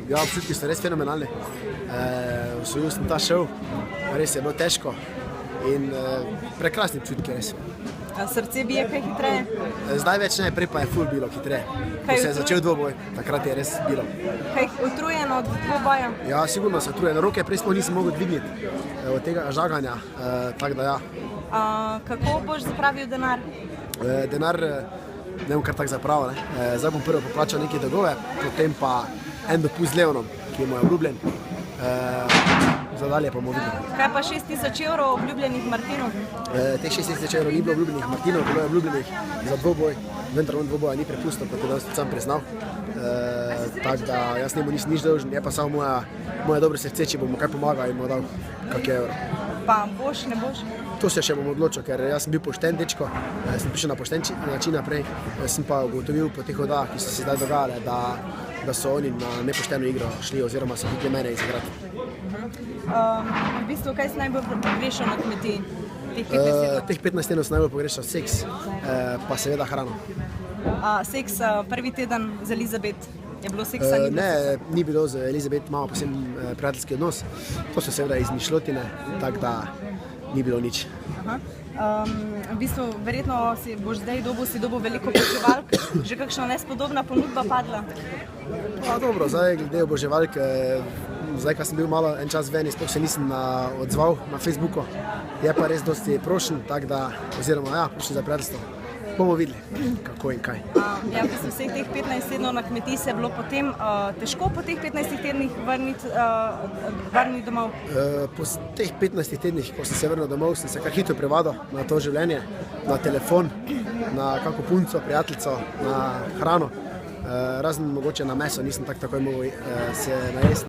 Ja, občutki so res fenomenalni. Osvojil sem ta šov, res je bilo težko in prekrasni občutki res. Srce bije kaj hitreje? Zdaj več ne, prej pa je ful bilo hitreje. Ko se je začel dvoboj, takrat je res bilo. Kaj utrujen od dvoboja? Ja, sigurno se utrujen. Roke prej sploh nisem mogel dvigniti od tega žaganja, tako da ja. Kako boš zapravil denar? Denar ne bom kar tako zapravil, ne. Zdaj bom prvo poplačal neke dolgove, potem pa en dopust z Leonom, ki je moj obljubljen. Za dalje pa bomo videli. Kaj pa 6.000 evrov obljubljenih Martinov? Teh 6.000 evrov ni bilo obljubljenih Martinov, bilo je obljubljenih za dvoboj. Vendar on dvoboja ni prepustil, kot je danes sam priznal. Tako da jaz njemu nisem nič dolžen, je pa samo moje dobro srce, če bomo kaj pomagal in bomo dal kak evro. Pa boš, ne boš? To se še bom odločil, ker jaz sem bil pošten dečko, sem prišel na pošten način naprej, sem pa ugotovil po teh vodah, ki so se zdaj dogajale, da so oni na nepošteno igro šli oziroma so hoteli mene izigrati. V bistvu, kaj si najbolj pogrešal na kmetiji? Teh 15 tednov sem najbolj pogrešal seks, pa seveda hrano. Seks prvi teden z Elizabet, je bilo seksa? Ne, ni bilo z Elizabet, imamo posebno prijateljski odnos, to so seveda izmišljotine, tako da ni bilo nič. V bistvu, verjetno boš zdaj dobil veliko oboževalk, že kakšna nespodobna ponudba padla? Pa dobro, zdaj glede oboževalk, zdaj, ko sem bil malo en čas ven, sploh se nisem odzval na Facebooku, je pa res dosti prošen, tako da, oziroma ja, prošen za prijateljstvo. Bomo videli, kako in kaj. Ja, v bistvu vseh teh 15 tednov na kmetiji se je bilo potem težko po teh 15 tednih vrniti domov? Po teh 15 tednih, ko sem se vrnil domov, sem se kar hitro prevadil na to življenje, na telefon, na kako punco, prijateljico, na hrano. Razen mogoče na meso nisem takoj mogel se najesti.